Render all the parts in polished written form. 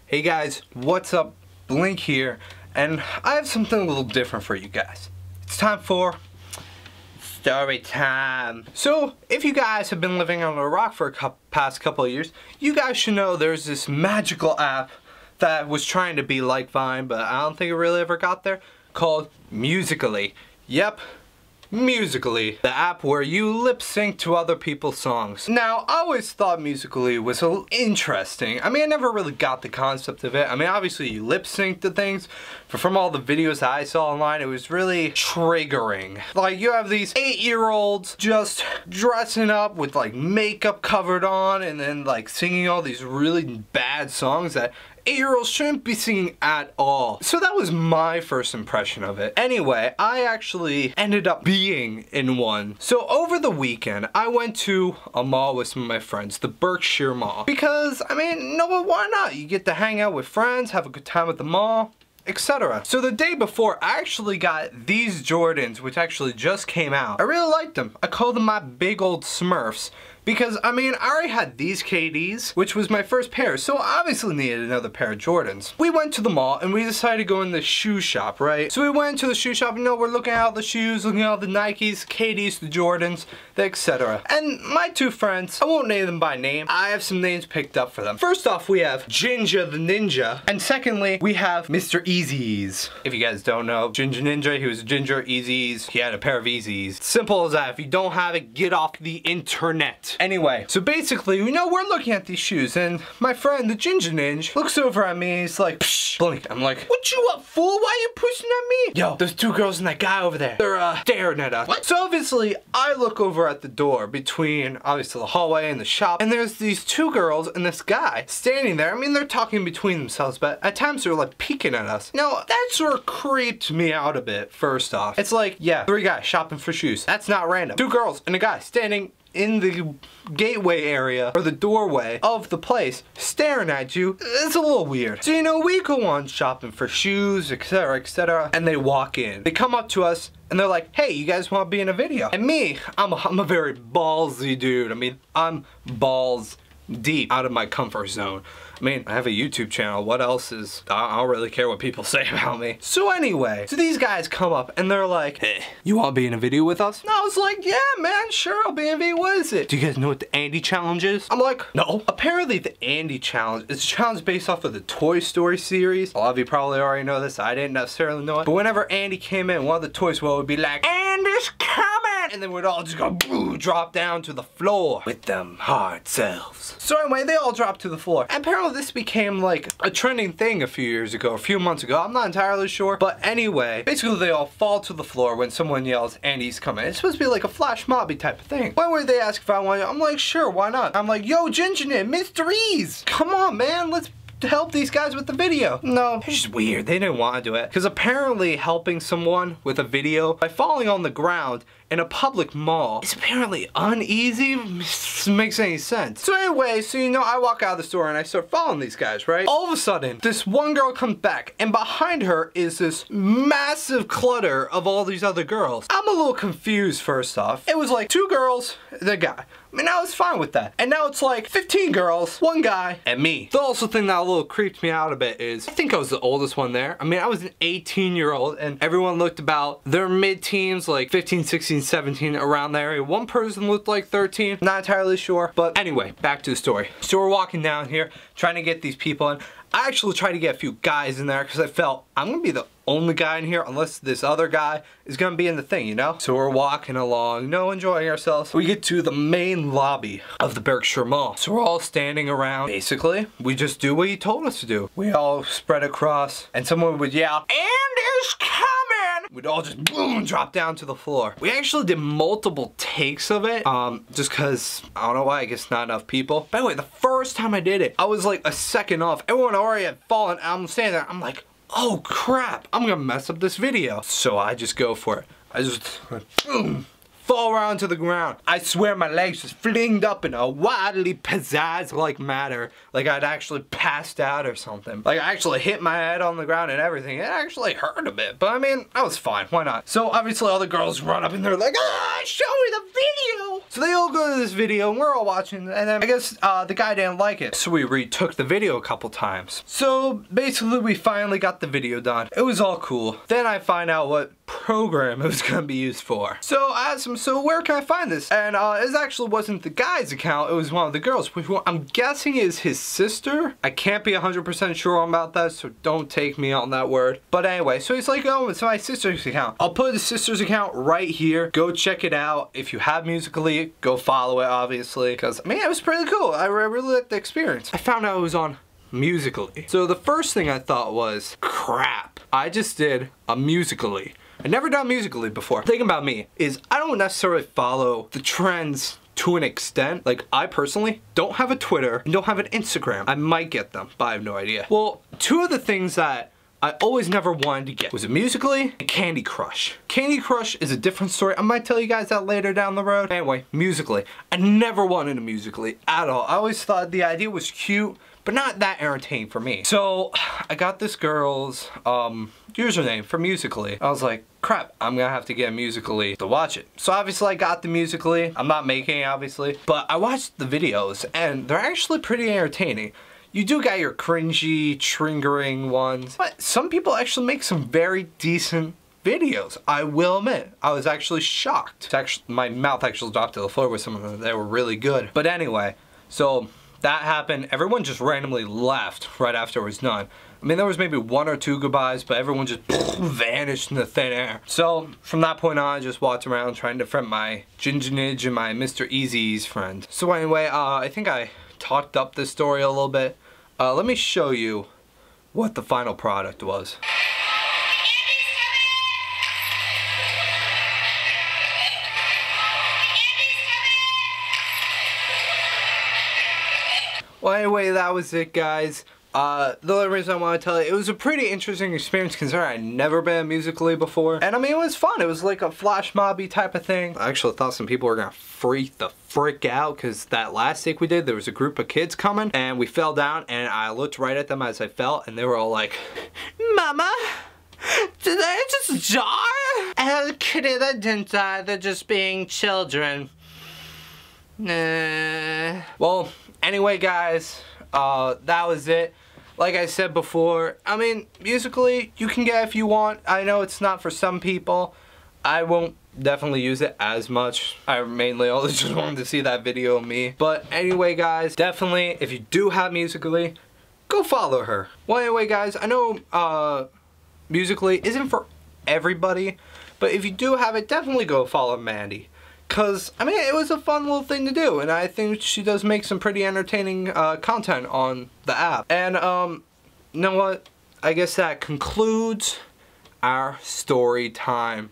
Hey guys, what's up? Blink here, and I have something a little different for you guys. It's time for story time. So, if you guys have been living under a rock for past couple of years, you guys should know there's this magical app that was trying to be like Vine, but I don't think it really ever got there, called Musical.ly. Yep. Musical.ly, the app where you lip sync to other people's songs. Now, I always thought Musical.ly was interesting. I mean, I never really got the concept of it. I mean, obviously you lip sync to things, but from all the videos that I saw online, it was really triggering. Like, you have these 8-year-olds just dressing up with like makeup covered on and then like singing all these really bad songs that 8-year-olds shouldn't be singing at all. So that was my first impression of it. Anyway, I actually ended up being in one. So over the weekend, I went to a mall with some of my friends, the Berkshire Mall. Because, I mean, no, why not? You get to hang out with friends, have a good time at the mall, etc. So the day before, I actually got these Jordans, which actually just came out. I really liked them. I call them my big old Smurfs. Because, I mean, I already had these KDs, which was my first pair, so I obviously needed another pair of Jordans. We went to the mall, and we decided to go in the shoe shop, right? So we went to the shoe shop, you know, we're looking at all the shoes, looking at all the Nikes, KDs, the Jordans, etc. And my two friends, I won't name them by name, I have some names picked up for them. First off, we have Ginger the Ninja, and secondly, we have Mr. Easy's. If you guys don't know, Ginger Ninja, he was Ginger Easy's, he had a pair of Easy's. Simple as that. If you don't have it, get off the internet. Anyway, so basically, you know, we're looking at these shoes, and my friend, the Ginger Ninja, looks over at me, and he's like, psh, Blink. I'm like, what you up, fool? Why are you pushing at me? Yo, there's two girls and that guy over there. They're, staring at us. What? So obviously, I look over at the door between, obviously, the hallway and the shop, and there's these two girls and this guy standing there. I mean, they're talking between themselves, but at times they're, like, peeking at us. Now, that sort of creeped me out a bit, first off. It's like, yeah, 3 guys shopping for shoes. That's not random. 2 girls and a guy standing in the gateway area or the doorway of the place staring at you. It's a little weird. So, you know, we go on shopping for shoes, etc, etc, and they walk in. They come up to us and they're like, hey, you guys want to be in a video? And me, I'm a very ballsy dude. I mean, I'm balls deep out of my comfort zone. I mean, I have a YouTube channel. What else is... I don't really care what people say about me. So anyway, so these guys come up and they're like, hey, you want to be in a video with us? And I was like, yeah, man, sure, I'll be in a video. What is it? Do you guys know what the Andy Challenge is? I'm like, no. Apparently the Andy Challenge is a challenge based off of the Toy Story series. A lot of you probably already know this. I didn't necessarily know it. But whenever Andy came in, one of the toys would be like, Andy's coming! And then we'd all just go, boo, drop down to the floor with them hard selves. So anyway, they all dropped to the floor. And apparently this became like a trending thing a few years ago, a few months ago. I'm not entirely sure. But anyway, basically they all fall to the floor when someone yells, Andy's coming. It's supposed to be like a flash mobby type of thing. One way they ask if I want to, I'm like, sure, why not? I'm like, yo, Ginger, Mr. Ease, come on, man, let's help these guys with the video. No, it's just weird. They didn't want to do it. Because apparently helping someone with a video by falling on the ground in a public mall is apparently uneasy. Makes any sense. So anyway, so you know, I walk out of the store and I start following these guys, right? All of a sudden, this one girl comes back and behind her is this massive clutter of all these other girls. I'm a little confused first off. It was like 2 girls, the guy. I mean, I was fine with that. And now it's like 15 girls, 1 guy, and me. The also thing that a little creeped me out a bit is, I think I was the oldest one there. I mean, I was an 18-year-old and everyone looked about their mid-teens, like 15, 16, 17, around there. One person looked like 13, not entirely sure. But anyway, back to the story. So we're walking down here, trying to get these people in. I actually tried to get a few guys in there because I felt I'm gonna be the only guy in here unless this other guy is gonna be in the thing, you know? So we're walking along, you know, enjoying ourselves. We get to the main lobby of the Berkshire Mall. So we're all standing around. Basically, we just do what he told us to do. We all spread across and someone would yell, Andy's coming! We'd all just boom, drop down to the floor. We actually did multiple takes of it, just cause, I don't know why, I guess not enough people. By the way, the first time I did it, I was like a second off. Everyone already had fallen. I'm standing there, I'm like, oh crap, I'm gonna mess up this video. So I just go for it. I just, boom, fall around to the ground. I swear my legs just flinged up in a wildly pizzazz-like manner, like I'd actually passed out or something. Like I actually hit my head on the ground and everything. It actually hurt a bit, but I mean, I was fine, why not? So obviously all the girls run up and they're like, ah, show me the video! So they all go to this video and we're all watching, and then I guess the guy didn't like it. So we retook the video a couple times. So basically we finally got the video done. It was all cool. Then I find out what program it was gonna be used for. So I asked him, so where can I find this? And it actually wasn't the guy's account, it was one of the girls, which I'm guessing is his sister. I can't be 100% sure about that, so don't take me on that word. But anyway, so he's like, oh, it's my sister's account. I'll put his sister's account right here. Go check it out. If you have Musical.ly, go follow it, obviously, because, I mean, it was pretty cool. I really liked the experience. I found out it was on Musical.ly. So the first thing I thought was, crap, I just did a Musical.ly. I've never done Musical.ly before. The thing about me is I don't necessarily follow the trends to an extent. Like, I personally don't have a Twitter and don't have an Instagram. I might get them, but I have no idea. Well, two of the things that I always never wanted to get was a Musical.ly and Candy Crush. Candy Crush is a different story. I might tell you guys that later down the road. Anyway, Musical.ly. I never wanted a Musical.ly at all. I always thought the idea was cute, but not that entertaining for me. So I got this girl's username for Musical.ly. I was like, crap, I'm gonna have to get a Musical.ly to watch it. So obviously I got the Musical.ly. I'm not making it, obviously, but I watched the videos and they're actually pretty entertaining. You do get your cringy, triggering ones, but some people actually make some very decent videos. I will admit, I was actually shocked. It's actually, my mouth actually dropped to the floor with some of them. They were really good. But anyway, so that happened. Everyone just randomly left right after it was done. I mean, there was maybe 1 or 2 goodbyes, but everyone just vanished in the thin air. So from that point on, I just walked around trying to friend my Ginger Nidge and my Mr. Easy's friend. So anyway, I think I talked up this story a little bit. Let me show you what the final product was. Well, anyway, that was it, guys. The only reason I want to tell you, it was a pretty interesting experience considering I'd never been in Musical.ly before. And I mean, it was fun. It was like a flash mobby type of thing. I actually thought some people were gonna freak the frick out because that last take we did, there was a group of kids coming and we fell down and I looked right at them as I fell and they were all like, Mama, did they just die? And kiddie, they didn't die. They're just being children. Nah. Well, anyway, guys, that was it. Like I said before, I mean, Musical.ly, you can get if you want. I know it's not for some people. I won't definitely use it as much. I mainly only just wanted to see that video of me. But anyway, guys, definitely, if you do have Musical.ly, go follow her. Well, anyway, guys, I know Musical.ly isn't for everybody, but if you do have it, definitely go follow Maddy. Cause, I mean, it was a fun little thing to do, and I think she does make some pretty entertaining content on the app. And, you know what? I guess that concludes our story time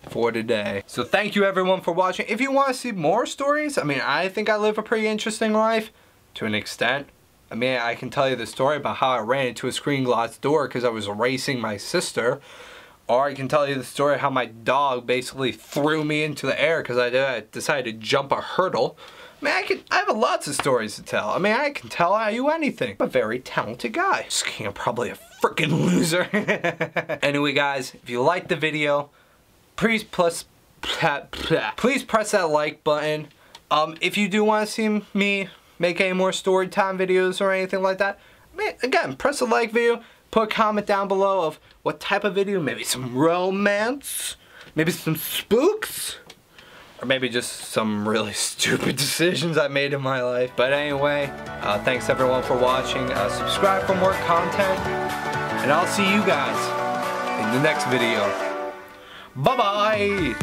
for today. So thank you everyone for watching. If you want to see more stories, I mean, I think I live a pretty interesting life, to an extent. I mean, I can tell you the story about how I ran into a screen glass door because I was racing my sister. Or I can tell you the story of how my dog basically threw me into the air because I decided to jump a hurdle. I mean, I have lots of stories to tell. I mean, I can tell you anything. I'm a very talented guy. Just kidding, I'm probably a freaking loser. Anyway, guys, if you liked the video, please press that like button. If you do want to see me make any more story time videos or anything like that, I mean, again, press the like video. Put a comment down below of what type of video, maybe some romance, maybe some spooks, or maybe just some really stupid decisions I made in my life. But anyway, thanks everyone for watching. Subscribe for more content, and I'll see you guys in the next video. Bye-bye!